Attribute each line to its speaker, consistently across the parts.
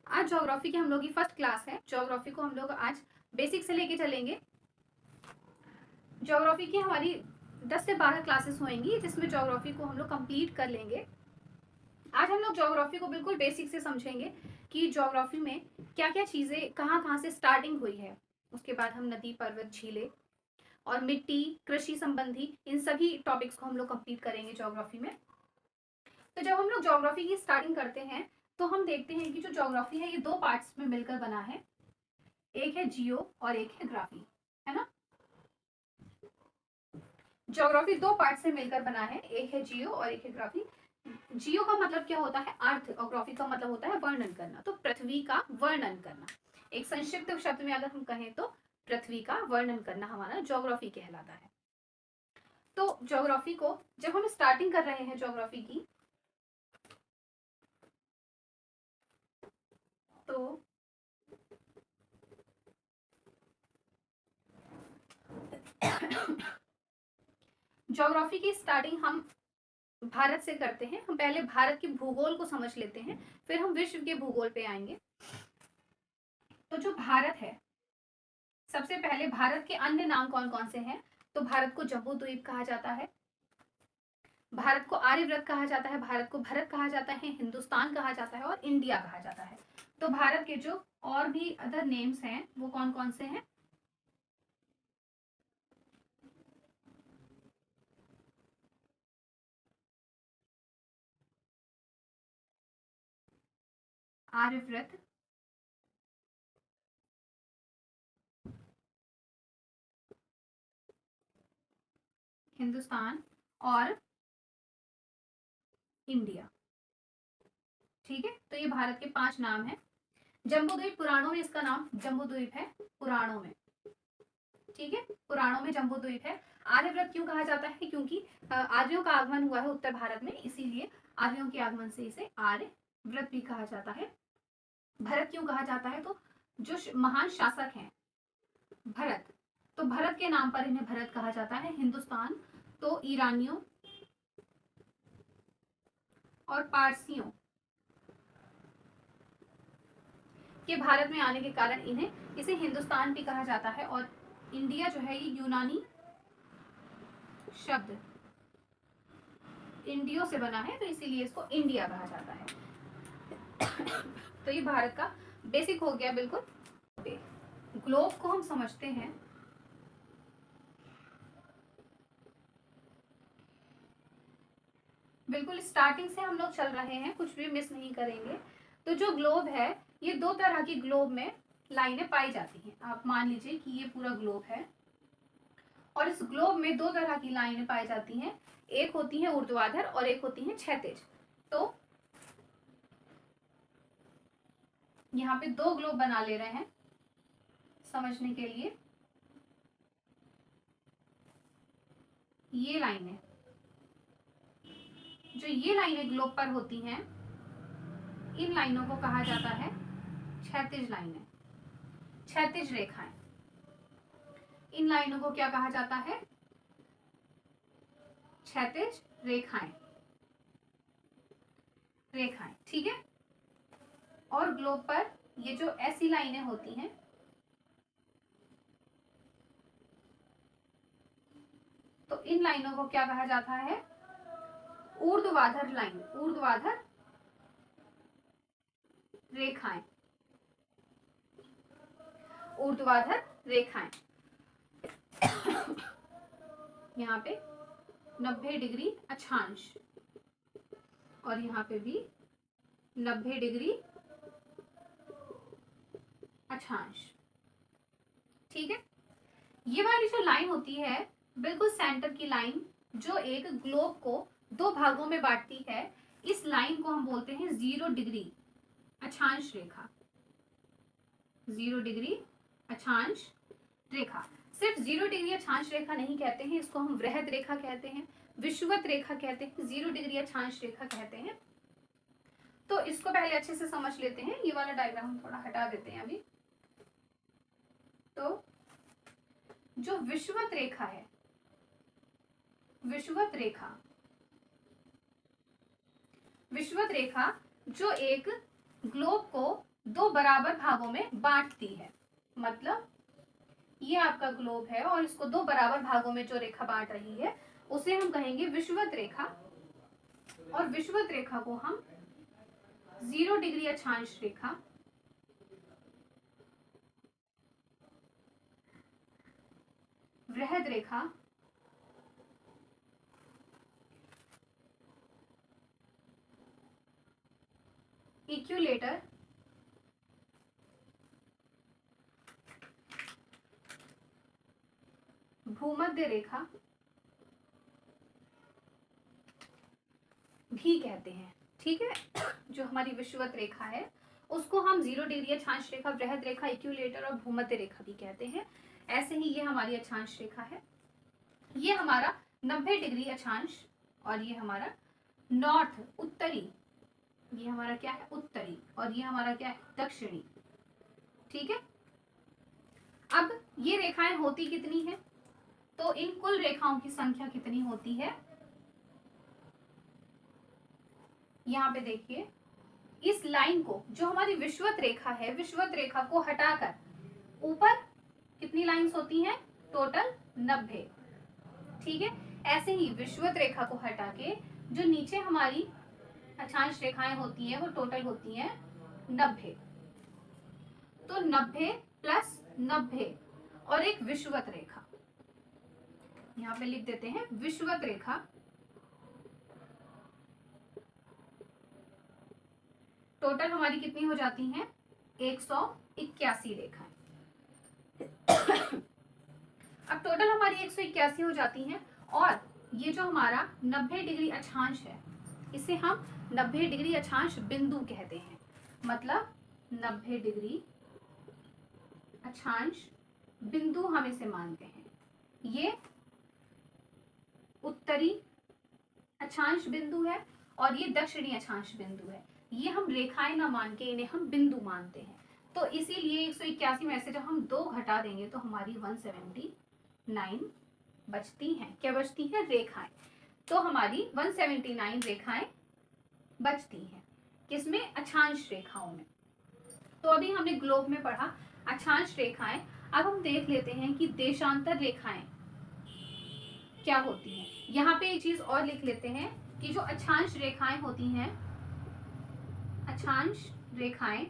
Speaker 1: आज ज्योग्राफी की हम लोग की फर्स्ट क्लास है। ज्योग्राफी को हम लोग आज बेसिक से लेके चलेंगे। ज्योग्राफी की हमारी 10 से 12 क्लासेस होंगी जिसमें ज्योग्राफी को हम लोग कंप्लीट कर लेंगे। आज हम लोग ज्योग्राफी को बिल्कुल बेसिक से समझेंगे कि ज्योग्राफी में क्या क्या चीजें कहाँ कहाँ से स्टार्टिंग हुई है। उसके बाद हम नदी, पर्वत, झीलें और मिट्टी, कृषि संबंधी इन सभी टॉपिक्स को हम लोग कंप्लीट करेंगे ज्योग्राफी में। तो जब हम लोग ज्योग्राफी की स्टार्टिंग करते हैं तो हम देखते हैं कि जो ज्योग्राफी है ये दो पार्ट्स में मिलकर बना है। एक है जियो और एक है ग्राफी, है ना। ज्योग्राफी दो पार्ट से मिलकर बना है, एक है जियो और एक है ग्राफी। जियो का मतलब क्या होता है? अर्थ, और ग्राफी का मतलब होता है वर्णन करना। तो पृथ्वी का वर्णन करना, एक संक्षिप्त शब्द में अगर हम कहें तो पृथ्वी का वर्णन करना हमारा ज्योग्राफी कहलाता है। तो ज्योग्राफी को जब हम स्टार्टिंग कर रहे हैं ज्योग्राफी की, तो ज्योग्राफी की स्टार्टिंग हम भारत से करते हैं। हम पहले भारत के भूगोल को समझ लेते हैं, फिर हम विश्व के भूगोल पे आएंगे। तो जो भारत है, सबसे पहले भारत के अन्य नाम कौन कौन से हैं? तो भारत को जम्बू द्वीप कहा जाता है, भारत को आर्यव्रत कहा जाता है, भारत को भारत कहा जाता है, हिंदुस्तान कहा जाता है और इंडिया कहा जाता है। तो भारत के जो और भी अदर नेम्स हैं वो कौन कौन से हैं? आर्यव्रत, हिंदुस्तान और इंडिया। ठीक है, तो ये भारत के 5 नाम हैं। जम्बूद्वीप, पुराणों में इसका नाम जम्बूद्वीप है, पुराणों में। ठीक है, पुराणों में जम्बूद्वीप है। आर्यव्रत क्यों कहा जाता है? क्योंकि आर्यों का आगमन हुआ है उत्तर भारत में, इसीलिए आर्यों के आगमन से इसे आर्यव्रत भी कहा जाता है। भरत क्यों कहा जाता है? तो जो महान शासक हैं भरत, तो भरत के नाम पर इन्हें भरत कहा जाता है। हिंदुस्तान तो ईरानियों और पारसियों के भारत में आने के कारण इन्हें इसे हिंदुस्तान भी कहा जाता है। और इंडिया जो है ये यूनानी शब्द इंडियो से बना है, तो इसीलिए इसको इंडिया कहा जाता है। तो ये भारत का बेसिक हो गया बिल्कुल। ग्लोब को हम समझते हैं। बिल्कुल स्टार्टिंग से हम लोग चल रहे हैं, कुछ भी मिस नहीं करेंगे। तो जो ग्लोब है, ये दो तरह की ग्लोब में लाइनें पाई जाती हैं। आप मान लीजिए कि ये पूरा ग्लोब है और इस ग्लोब में दो तरह की लाइनें पाई जाती हैं। एक होती है ऊर्ध्वाधर और एक होती है क्षैतिज। तो यहाँ पे दो ग्लोब बना ले रहे हैं समझने के लिए। ये लाइनें, जो ये लाइनें ग्लोब पर होती हैं, इन लाइनों को कहा जाता है क्षैतिज लाइनें, क्षैतिज रेखाएं। इन लाइनों को क्या कहा जाता है? क्षैतिज रेखाएं, रेखाएं। ठीक है, और ग्लोब पर ये जो ऐसी लाइनें होती हैं, तो इन लाइनों को क्या कहा जाता है? ऊर्ध्वाधर लाइन, ऊर्ध्वाधर रेखाएं, ऊर्ध्वाधर रेखाएं। यहाँ पे 90 डिग्री अक्षांश और यहाँ पे भी 90 डिग्री अक्षांश। ठीक है, ये वाली जो लाइन होती है बिल्कुल सेंटर की लाइन, जो एक ग्लोब को दो भागों में बांटती है, इस लाइन को हम बोलते हैं 0 डिग्री अक्षांश रेखा। 0 डिग्री अक्षांश रेखा। सिर्फ 0 डिग्री अक्षांश रेखा नहीं कहते हैं, इसको हम वृहद रेखा कहते हैं, विषुवत रेखा कहते हैं, 0 डिग्री अक्षांश रेखा कहते हैं। तो इसको पहले अच्छे से समझ लेते हैं। ये वाला डायग्राम हम थोड़ा हटा देते हैं अभी। तो जो विषुवत रेखा है, विषुवत रेखा, विषुवत रेखा जो एक ग्लोब को दो बराबर भागों में बांटती है। मतलब ये आपका ग्लोब है और इसको दो बराबर भागों में जो रेखा बांट रही है उसे हम कहेंगे विषुवत रेखा, और विषुवत रेखा को हम 0 डिग्री अक्षांश रेखा, वृहद रेखा, इक्विलेटर, भूमध्य रेखा भी कहते हैं। ठीक है, जो हमारी विषुवत रेखा है उसको हम 0 डिग्री अक्षांश रेखा, वृहद रेखा, इक्विलेटर और भूमध्य रेखा भी कहते हैं। ऐसे ही ये हमारी अक्षांश रेखा है, ये हमारा 90 डिग्री अक्षांश, और ये हमारा नॉर्थ उत्तरी, ये हमारा क्या है उत्तरी, और ये हमारा क्या है दक्षिणी। ठीक है, अब ये रेखाएं होती कितनी है, तो इन कुल रेखाओं की संख्या कितनी होती है, यहाँ पे देखिए इस लाइन को, जो हमारी विषुवत रेखा है, विषुवत रेखा को हटाकर ऊपर कितनी लाइंस होती हैं, टोटल 90। ठीक है, ऐसे ही विषुवत रेखा को हटा के जो नीचे हमारी अक्षांश रेखाएं होती हैं वो टोटल होती हैं 90। तो 90 प्लस 90 और एक विषुवत रेखा, यहाँ पे लिख देते हैं विषुवत रेखा, टोटल हमारी कितनी हो जाती हैं 181 रेखाएं। अब टोटल हमारी 181 हो जाती हैं, और ये जो हमारा 90 डिग्री अक्षांश है इसे हम 90 डिग्री अक्षांश बिंदु कहते हैं। मतलब 90 डिग्री अक्षांश बिंदु हम इसे मानते हैं। ये उत्तरी अक्षांश बिंदु है और ये दक्षिणी अक्षांश बिंदु है। ये हम रेखाएं ना मान के इन्हें हम बिंदु मानते हैं। तो इसीलिए 181 में से जब हम 2 घटा देंगे तो हमारी 179 बचती हैं। क्या बचती हैं, रेखाएं। तो हमारी 179 रेखाएं बचती हैं, किसमें, अक्षांश रेखाओं में। तो अभी हमने ग्लोब में पढ़ा अक्षांश रेखाएं। अब हम देख लेते हैं कि देशांतर रेखाएं क्या होती हैं। यहाँ पे एक चीज और लिख लेते हैं कि जो अक्षांश रेखाएं होती हैं, अक्षांश रेखाएं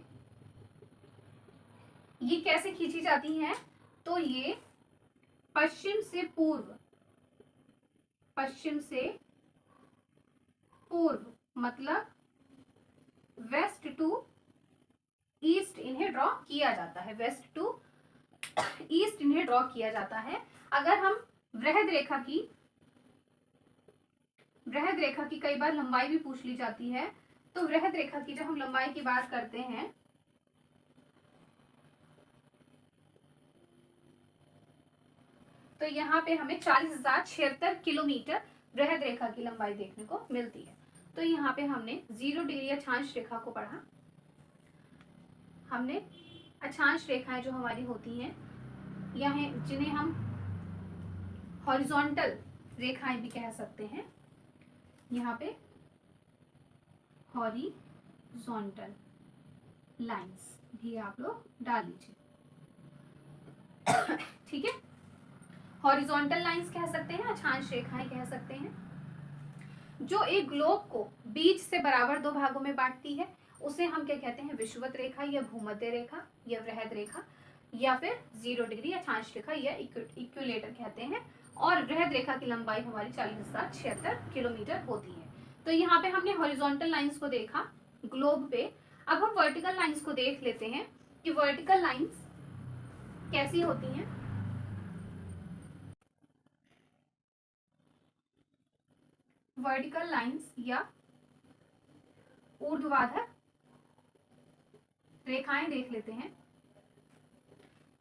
Speaker 1: ये कैसे खींची जाती हैं, तो ये पश्चिम से पूर्व, पश्चिम से पूर्व मतलब वेस्ट टू ईस्ट इन्हें ड्रॉ किया जाता है। वेस्ट टू ईस्ट इन्हें ड्रॉ किया जाता है। अगर हम वृहद रेखा की कई बार लंबाई भी पूछ ली जाती है, तो वृहद रेखा की जब हम लंबाई की बात करते हैं तो यहाँ पे हमें 40,076 किलोमीटर वृहद रेखा की लंबाई देखने को मिलती है। तो यहाँ पे हमने 0 डिग्री अक्षांश रेखा को पढ़ा। हमने अक्षांश रेखाएं जो हमारी होती हैं यहाँ, जिन्हें हम हॉरिजॉन्टल रेखाएं भी कह सकते हैं, यहाँ पे हॉरिजॉन्टल लाइंस भी आप लोग डाल लीजिए। ठीक है, हॉरिजॉन्टल लाइंस कह सकते हैं, अक्षांश रेखाएं कह सकते हैं। जो एक ग्लोब को बीच से बराबर 2 भागों में बांटती है उसे हम क्या कहते हैं, विषुवत रेखा या भूमध्य रेखा या वृहद रेखा या फिर 0 डिग्री अक्षांश रेखा या इक्विलेटर कहते हैं। और वृहद रेखा की लंबाई हमारी 40,076 किलोमीटर होती है। तो यहाँ पे हमने हॉरिजॉन्टल लाइंस को देखा ग्लोब पे। अब हम वर्टिकल लाइंस को देख लेते हैं कि वर्टिकल लाइंस कैसी होती हैं। वर्टिकल लाइंस या ऊर्ध्वाधर रेखाएं देख लेते हैं।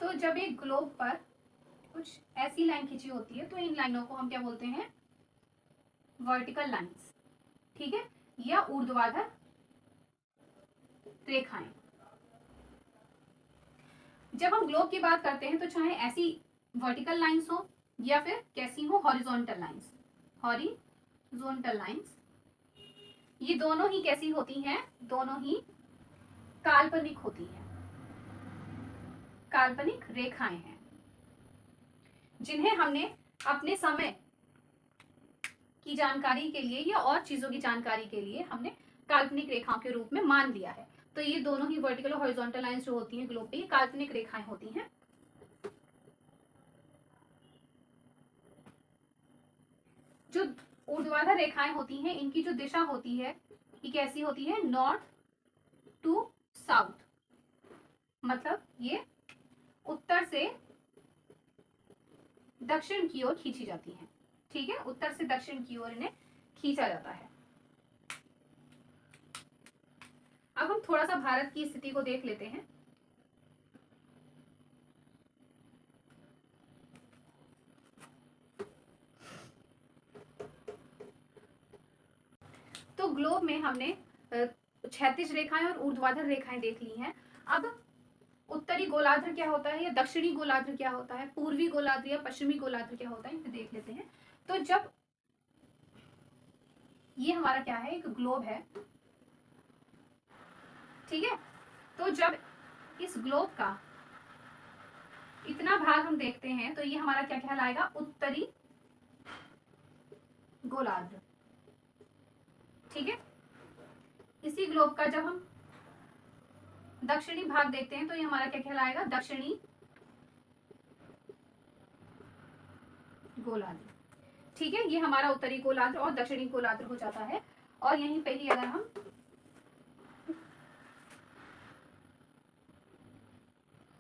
Speaker 1: तो जब एक ग्लोब पर कुछ ऐसी लाइन खींची होती है तो इन लाइनों को हम क्या बोलते हैं, वर्टिकल लाइंस। ठीक है, या ऊर्ध्वाधर रेखाएं। जब हम ग्लोब की बात करते हैं तो चाहे ऐसी वर्टिकल लाइंस हो या फिर कैसी हो, हॉरिजॉन्टल लाइंस। हॉरिजॉन्टल लाइंस ये दोनों ही कैसी होती हैं, दोनों ही काल्पनिक होती है, काल्पनिक रेखाएं हैं जिन्हें हमने अपने समय की जानकारी के लिए या और चीजों की जानकारी के लिए हमने काल्पनिक रेखाओं के रूप में मान लिया है। तो ये दोनों ही वर्टिकल और हॉरिजॉन्टल लाइंस जो होती हैं ग्लोब पे, ये काल्पनिक रेखाएं होती हैं। जो ऊर्ध्वाधर रेखाएं होती हैं इनकी जो दिशा होती है ये कैसी होती है, नॉर्थ टू साउथ, मतलब ये उत्तर से दक्षिण की ओर खींची जाती है। ठीक है, उत्तर से दक्षिण की ओर इन्हें खींचा जाता है। अब हम थोड़ा सा भारत की स्थिति को देख लेते हैं। तो ग्लोब में हमने क्षैतिज रेखाएं और ऊर्ध्वाधर रेखाएं देख ली हैं। अब उत्तरी गोलार्ध क्या होता है या दक्षिणी गोलार्ध क्या होता है, पूर्वी गोलार्ध या पश्चिमी गोलार्ध क्या होता है, इसे देख लेते हैं। तो जब ये हमारा क्या है, एक ग्लोब है, ठीक है, तो जब इस ग्लोब का इतना भाग हम देखते हैं तो ये हमारा क्या कहलाएगा, उत्तरी गोलार्ध। ठीक है, इसी ग्लोब का जब हम दक्षिणी भाग देखते हैं तो ये हमारा क्या कहलाएगा, दक्षिणी गोलार्ध। ठीक है, ये हमारा उत्तरी गोलार्ध और दक्षिणी गोलार्ध हो जाता है। और यहीं पे ही अगर हम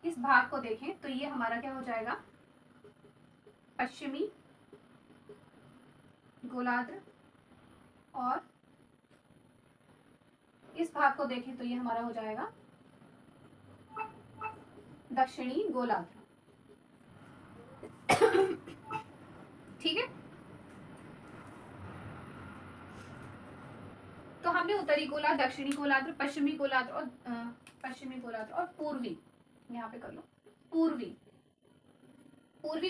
Speaker 1: इस भाग को देखें तो ये हमारा क्या हो जाएगा, पश्चिमी गोलार्ध, और इस भाग को देखें तो ये हमारा हो जाएगा दक्षिणी गोलार्ध। ठीक है, तो हमने उत्तरी गोलार्ध, दक्षिणी गोलार्ध, पश्चिमी गोलार्ध और पूर्वी, यहाँ पे कर लो, पूर्वी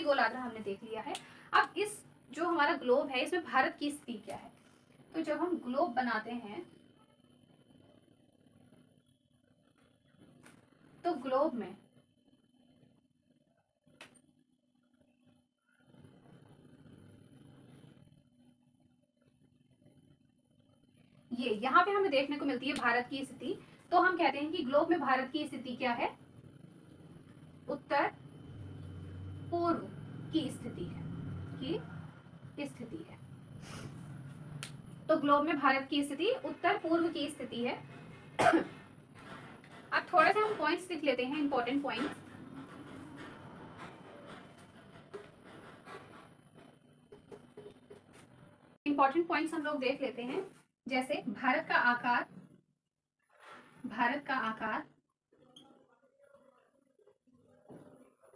Speaker 1: गोलार्ध हमने देख लिया है। अब इस जो हमारा ग्लोब है इसमें भारत की स्थिति क्या है। तो जब हम ग्लोब बनाते हैं तो ग्लोब में ये यहाँ पे हमें देखने को मिलती है भारत की स्थिति। तो हम कहते हैं कि ग्लोब में भारत की स्थिति क्या है, उत्तर पूर्व की स्थिति है, तो ग्लोब में भारत की स्थिति उत्तर पूर्व की स्थिति है। अब थोड़ा सा हम पॉइंट्स लिख लेते हैं, इंपॉर्टेंट पॉइंट्स। हम लोग देख लेते हैं, जैसे भारत का आकार,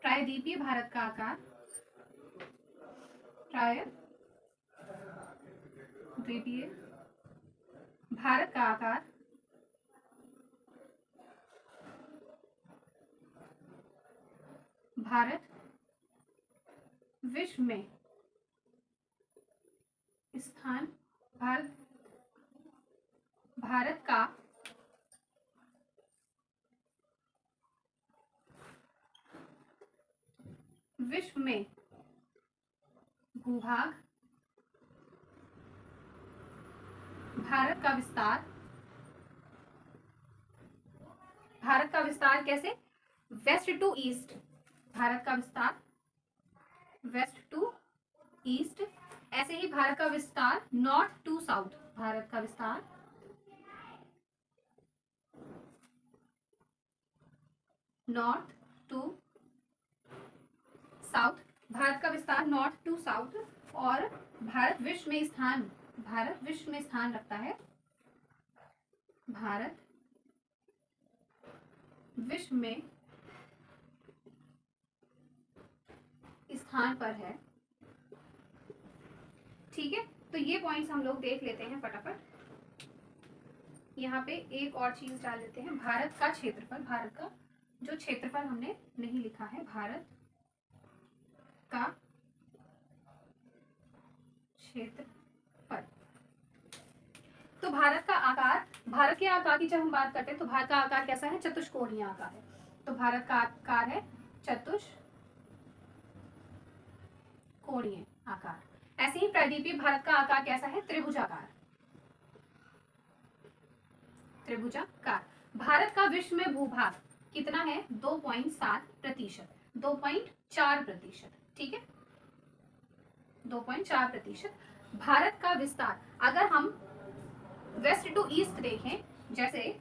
Speaker 1: प्रायद्वीपीय भारत का आकार, प्रायद्वीपीय भारत का आकार, भारत विश्व में स्थान, भारत का विश्व में भूभाग, भारत का विस्तार कैसे, वेस्ट टू ईस्ट, भारत का विस्तार वेस्ट टू ईस्ट। ऐसे ही भारत का विस्तार नॉर्थ टू साउथ, भारत का विस्तार नॉर्थ टू साउथ, भारत का विस्तार नॉर्थ टू साउथ। और भारत विश्व में स्थान रखता है, भारत विश्व में स्थान पर है। ठीक है, तो ये पॉइंट्स हम लोग देख लेते हैं फटाफट। यहाँ पे एक और चीज डाल लेते हैं, भारत का क्षेत्रफल, भारत का जो क्षेत्रफल हमने नहीं लिखा है, भारत का क्षेत्रफल। तो भारत का आकार, भारत के आकार की जब हम बात करते हैं तो भारत का आकार कैसा है? चतुष्कोणीय आकार है। तो भारत का आकार है चतुष्कोणीय आकार। ऐसे ही प्रायद्वीपीय भारत का आकार कैसा है? त्रिभुजाकार। त्रिभुजाकार। भारत का विश्व में भूभाग कितना है? 2.7%, 2.4%। ठीक है, 2.4%। भारत का विस्तार, अगर हम वेस्ट टू ईस्ट देखें, जैसे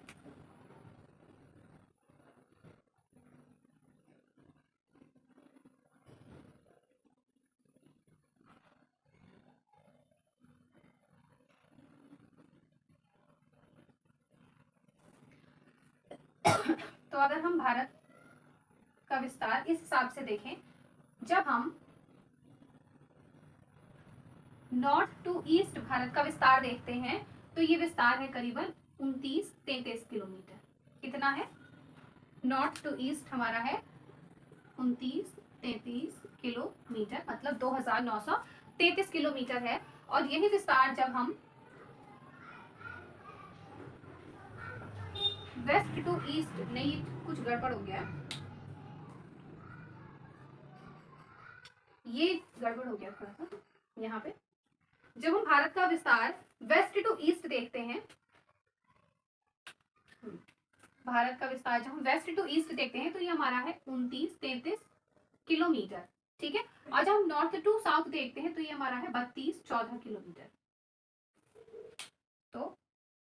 Speaker 1: तो अगर हम भारत का विस्तार इस हिसाब से देखें, जब हम नॉर्थ टू ईस्ट भारत का विस्तार देखते हैं तो ये विस्तार है करीबन 29-33 किलोमीटर। कितना है? नॉर्थ टू ईस्ट हमारा है 29-33 किलोमीटर, मतलब 2933 किलोमीटर है। और यही विस्तार जब हम वेस्ट टू ईस्ट, नहीं कुछ गड़बड़ हो गया, ये गड़बड़ हो गया थोड़ा सा यहाँ पे। जब हम भारत का विस्तार वेस्ट टू ईस्ट देखते हैं, भारत का विस्तार जब हम वेस्ट टू ईस्ट देखते हैं तो ये हमारा है 29-33 किलोमीटर। ठीक है, और जब हम नॉर्थ टू साउथ देखते हैं तो ये हमारा है 32-14 किलोमीटर। तो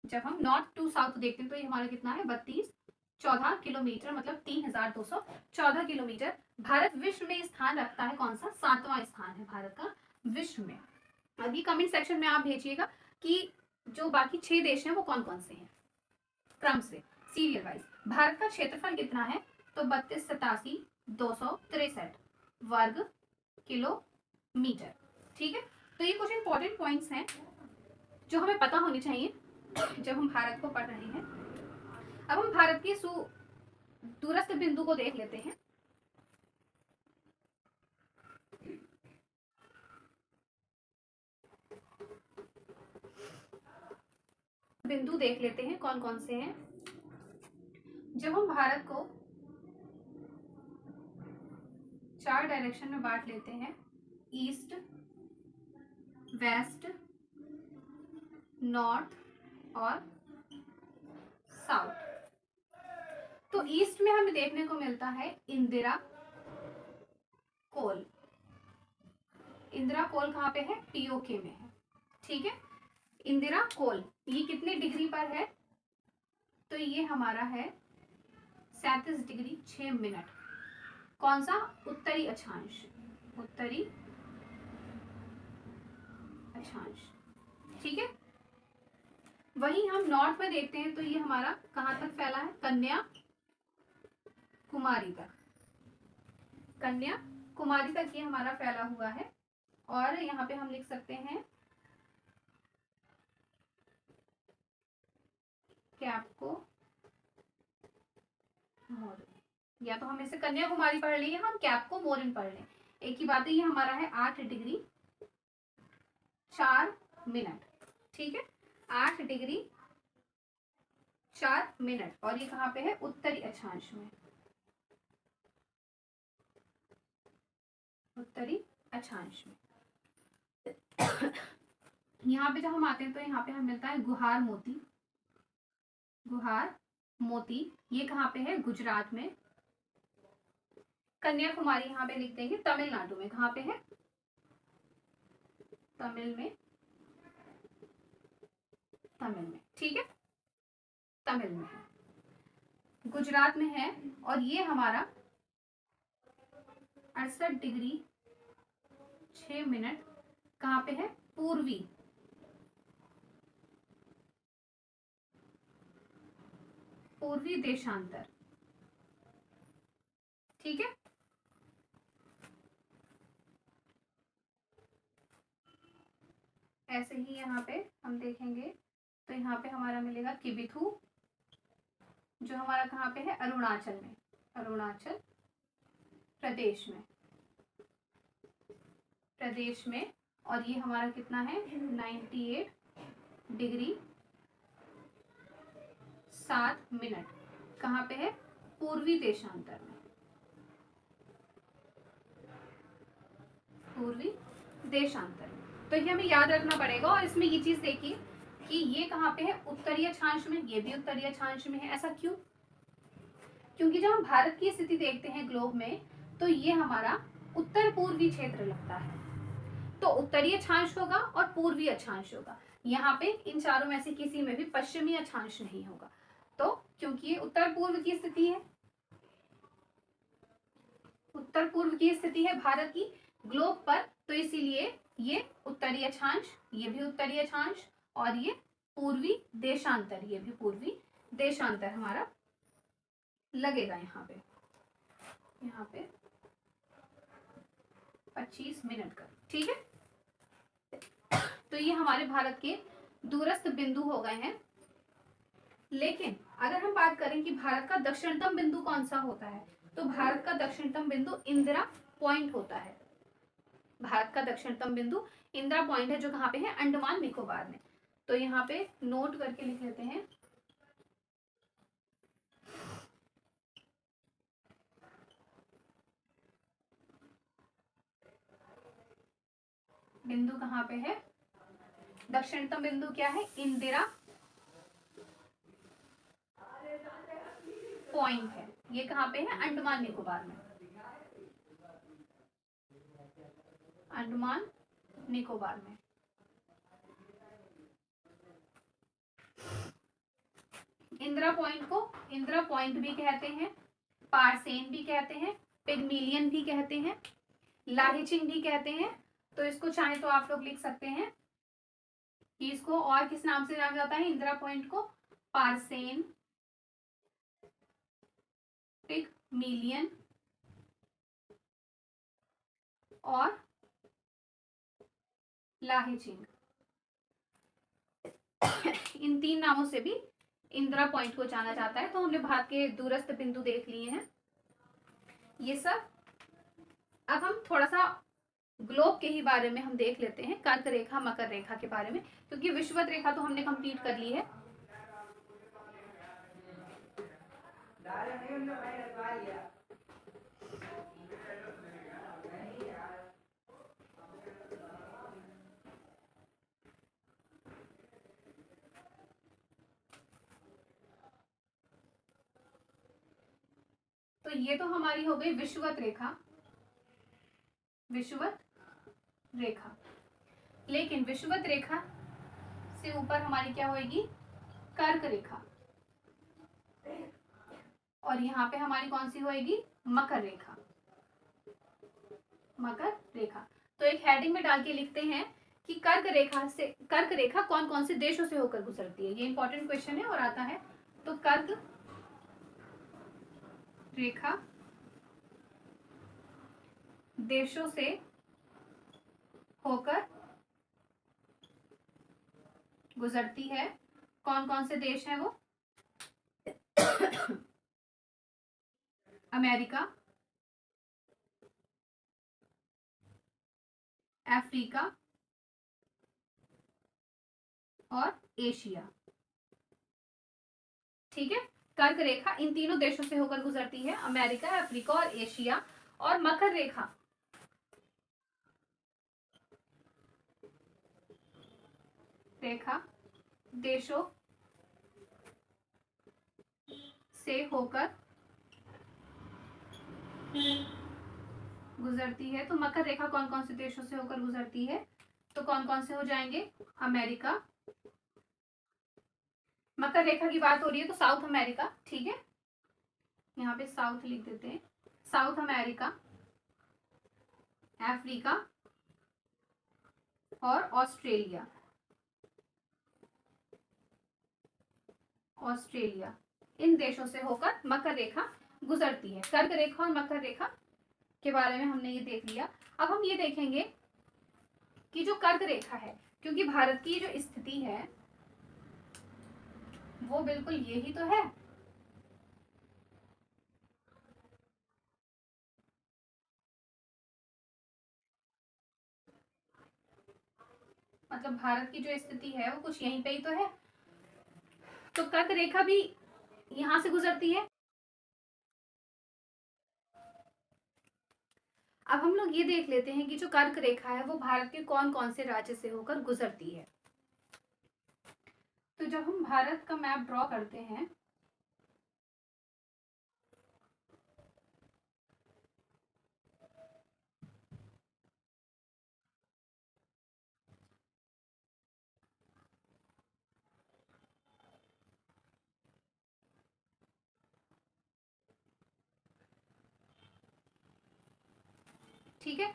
Speaker 1: जब हम नॉर्थ टू साउथ देखते हैं तो ये हमारा कितना है? 32-14 किलोमीटर, मतलब 3214 किलोमीटर। भारत विश्व में स्थान रखता है कौन सा? 7वां स्थान है भारत का विश्व में। अभी कमेंट सेक्शन में आप भेजिएगा कि जो बाकी 6 देश हैं वो कौन कौन से हैं, क्रम से, सीरियल वाइज। भारत का क्षेत्रफल कितना है? तो 32,87,263 वर्ग किलोमीटर। ठीक है, तो ये कुछ इंपॉर्टेंट पॉइंट्स हैं जो हमें पता होने चाहिए जब हम भारत को पढ़ रहे हैं। अब हम भारत के दूरस्थ बिंदु को देख लेते हैं। बिंदु देख लेते हैं कौन कौन से हैं। जब हम भारत को 4 डायरेक्शन में बांट लेते हैं, ईस्ट, वेस्ट, नॉर्थ और साउथ, तो ईस्ट में हमें देखने को मिलता है इंदिरा कोल। इंदिरा कोल कहाँ पे है? पीओके में है। ठीक है, इंदिरा कोल ये कितने डिग्री पर है? तो ये हमारा है 37 डिग्री 6 मिनट। कौन सा? उत्तरी अक्षांश, उत्तरी अक्षांश। ठीक है, वहीं हम नॉर्थ में देखते हैं तो ये हमारा कहां तक फैला है? कन्याकुमारी तक। कन्याकुमारी तक ये हमारा फैला हुआ है। और यहाँ पे हम लिख सकते हैं कैप्को मोरिन, या तो हम इसे कन्याकुमारी पढ़ लें या हम कैप्को मोरिन पढ़ लें, एक ही बात है। ये हमारा है 8 डिग्री 4 मिनट। ठीक है, 8 डिग्री 4 मिनट। और ये कहाँ पे है? उत्तरी अक्षांश में, उत्तरी अक्षांश में। यहाँ पे जब हम आते हैं तो यहाँ पे हमें मिलता है गुहार मोती। गुहार मोती ये कहाँ पे है? गुजरात में। कन्याकुमारी यहाँ पे लिख देंगे तमिलनाडु में। कहाँ पे है? तमिल में, तमिल में। ठीक है, तमिल में है, गुजरात में है। और ये हमारा 68 डिग्री 6 मिनट कहाँ पे है? पूर्वी, पूर्वी देशांतर। ठीक है, ऐसे ही यहाँ पे हम देखेंगे तो यहाँ पे हमारा मिलेगा किबिथु, जो हमारा कहाँ पे है? अरुणाचल में, अरुणाचल प्रदेश में, प्रदेश में। और ये हमारा कितना है? 98 डिग्री 7 मिनट कहाँ पे है? पूर्वी देशांतर में, पूर्वी देशांतर में। तो ये हमें याद रखना पड़ेगा। और इसमें ये चीज देखिए कि ये कहाँ पे है? उत्तरीय अक्षांश में, ये भी उत्तरीय अक्षांश में है। ऐसा क्यों? क्योंकि जब हम भारत की स्थिति देखते हैं ग्लोब में, तो ये हमारा उत्तर पूर्वी क्षेत्र लगता है। तो उत्तरीय अक्षांश होगा और पूर्वी अक्षांश होगा। यहाँ पे इन चारों में से किसी में भी पश्चिमी अक्षांश नहीं होगा। तो क्योंकि ये उत्तर पूर्व की स्थिति है, उत्तर पूर्व की स्थिति है भारत की ग्लोब पर, तो इसीलिए ये उत्तरीय अक्षांश, ये भी उत्तरीय अक्षांश, और ये पूर्वी देशांतर, ये भी पूर्वी देशांतर हमारा लगेगा। यहाँ पे 25 मिनट का, ठीक है। तो ये हमारे भारत के दूरस्थ बिंदु हो गए हैं। लेकिन अगर हम बात करें कि भारत का दक्षिणतम बिंदु कौन सा होता है, तो भारत का दक्षिणतम बिंदु इंदिरा पॉइंट होता है। भारत का दक्षिणतम बिंदु इंदिरा पॉइंट है, जो कहाँ पे है? अंडमान निकोबार में। तो यहाँ पे नोट करके लिख लेते हैं। बिंदु कहाँ पे है? दक्षिणतम बिंदु क्या है? इंदिरा पॉइंट है। ये कहाँ पे है? अंडमान निकोबार में, अंडमान निकोबार में। इंदिरा पॉइंट को इंदिरा पॉइंट भी कहते हैं, पारसेन भी कहते हैं, पिगमिलियन भी कहते हैं, लाहिचिंग भी कहते हैं। तो इसको चाहे तो आप लोग लिख सकते हैं कि इसको और किस नाम से जाना जाता है? इंदिरा पॉइंट को पारसेन, पिगमिलियन और लाहिचिंग, इन 3 नामों से भी इंदिरा पॉइंट को जाना जाता है। तो हमने भारत के दूरस्थ बिंदु देख लिए हैं ये सब। अब हम थोड़ा सा ग्लोब के ही बारे में हम देख लेते हैं, कर्क रेखा, मकर रेखा के बारे में, क्योंकि विषुवत रेखा तो हमने कंप्लीट कर ली है। तो ये तो हमारी हो गई विषुवत रेखा, विषुवत रेखा। लेकिन विषुवत रेखा से ऊपर हमारी क्या होगी? कर्क रेखा। और यहाँ पे हमारी कौन सी होएगी? मकर रेखा, मकर रेखा। तो एक हेडिंग में डाल के लिखते हैं कि कर्क रेखा कौन कौन से देशों से होकर गुजरती है। ये इंपॉर्टेंट क्वेश्चन है और आता है। तो कर्क रेखा देशों से होकर गुजरती है। कौन कौन से देश हैं वो? अमेरिका, अफ्रीका और एशिया, ठीक है। कर्क रेखा इन तीनों देशों से होकर गुजरती है, अमेरिका, अफ्रीका और एशिया। और मकर रेखा देशों से होकर गुजरती है। तो मकर रेखा कौन कौन से देशों से होकर गुजरती है? तो कौन कौन से हो जाएंगे? अमेरिका, मकर रेखा की बात हो रही है तो साउथ अमेरिका, ठीक है, यहाँ पे साउथ लिख देते हैं। साउथ अमेरिका, अफ्रीका और ऑस्ट्रेलिया, ऑस्ट्रेलिया, इन देशों से होकर मकर रेखा गुजरती है। कर्क रेखा और मकर रेखा के बारे में हमने ये देख लिया। अब हम ये देखेंगे कि जो कर्क रेखा है, क्योंकि भारत की जो स्थिति है वो बिल्कुल यही तो है। मतलब भारत की जो स्थिति है वो कुछ यहीं पे ही तो है। तो कर्क रेखा भी यहां से गुजरती है। अब हम लोग ये देख लेते हैं कि जो कर्क रेखा है वो भारत के कौन कौन से राज्य से होकर गुजरती है। तो जब हम भारत का मैप ड्रॉ करते हैं, ठीक है,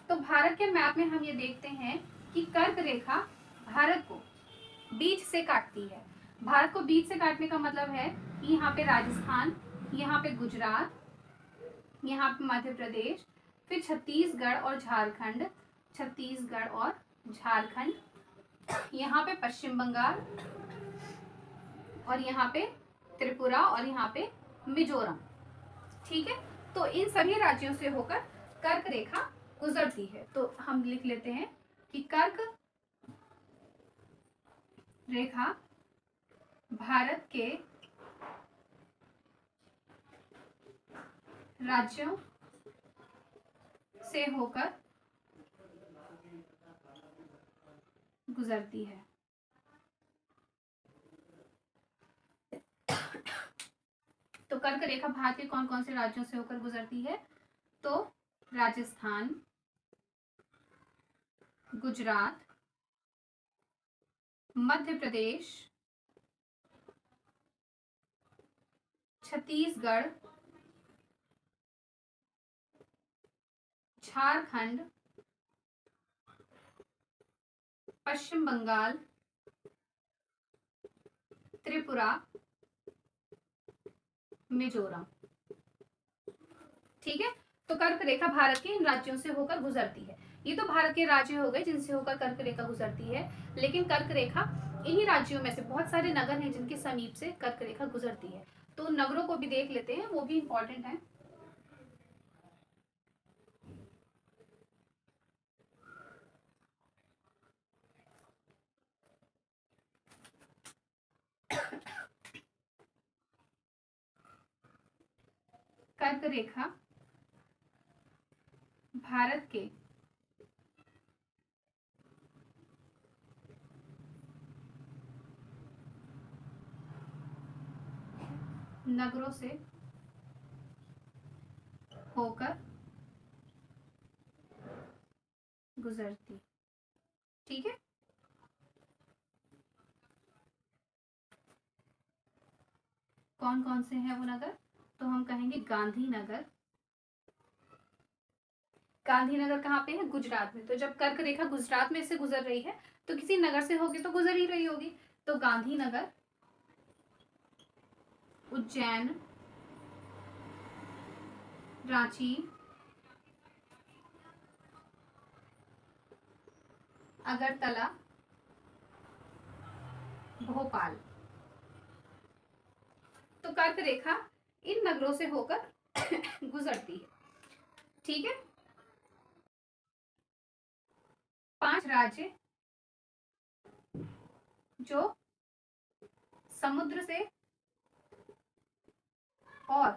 Speaker 1: तो भारत के मैप में हम ये देखते हैं कि कर्क रेखा भारत को बीच से काटती है। भारत को बीच से काटने का मतलब है कि यहाँ पे राजस्थान, यहाँ पे गुजरात, यहाँ पे मध्य प्रदेश, फिर छत्तीसगढ़ और झारखंड, छत्तीसगढ़ और झारखंड, यहाँ पे पश्चिम बंगाल, और यहाँ पे त्रिपुरा, और यहाँ पे मिजोरम। ठीक है, तो इन सभी राज्यों से होकर कर्क रेखा गुजरती है। तो हम लिख लेते हैं कि कर्क रेखा भारत के राज्यों से होकर गुजरती है। तो कर्क रेखा भारत के कौन कौन से राज्यों से होकर गुजरती है? तो राजस्थान, गुजरात, मध्य प्रदेश, छत्तीसगढ़, झारखंड, पश्चिम बंगाल, त्रिपुरा, मिजोरम। ठीक है, तो कर्क रेखा भारत के इन राज्यों से होकर गुजरती है। ये तो भारत के राज्य हो गए जिनसे होकर कर्क रेखा गुजरती है, लेकिन कर्क रेखा इन्हीं राज्यों में से बहुत सारे नगर हैं जिनके समीप से कर्क रेखा गुजरती है। तो नगरों को भी देख लेते हैं, वो भी इंपॉर्टेंट है। कर्क रेखा भारत के नगरों से होकर गुजरती। ठीक है, कौन कौन से हैं वो नगर? तो हम कहेंगे गांधीनगर। गांधीनगर कहाँ पे है? गुजरात में। तो जब कर्क रेखा गुजरात में से गुजर रही है तो किसी नगर से होगी तो गुजर ही रही होगी। तो गांधीनगर, उज्जैन, रांची, अगरतला, भोपाल। तो कर्क रेखा इन नगरों से होकर गुजरती है। ठीक है, 5 राज्य जो समुद्र से और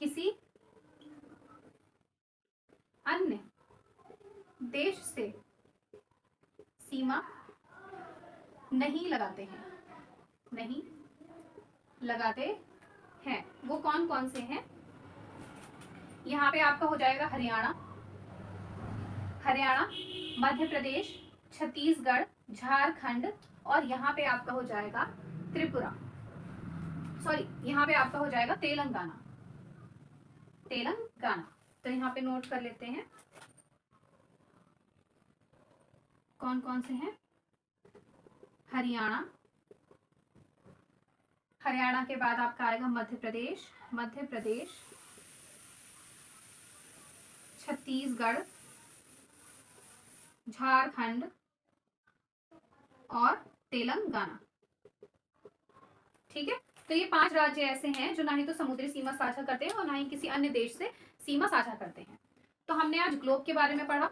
Speaker 1: किसी अन्य देश से सीमा नहीं लगाते हैं, नहीं लगाते हैं। वो कौन कौन से हैं? यहाँ पे आपका हो जाएगा हरियाणा, हरियाणा, मध्य प्रदेश, छत्तीसगढ़, झारखंड, और यहाँ पे आपका हो जाएगा त्रिपुरा, सॉरी यहाँ पे आपका हो जाएगा तेलंगाना, तेलंगाना। तो यहाँ पे नोट कर लेते हैं कौन कौन से हैं। हरियाणा, हरियाणा के बाद आपका आएगा मध्य प्रदेश, मध्य प्रदेश, छत्तीसगढ़, झारखंड और तेलंगाना। ठीक है, तो ये 5 राज्य ऐसे हैं जो ना ही तो समुद्री सीमा साझा करते हैं और ना ही किसी अन्य देश से सीमा साझा करते हैं। तो हमने आज ग्लोब के बारे में पढ़ा।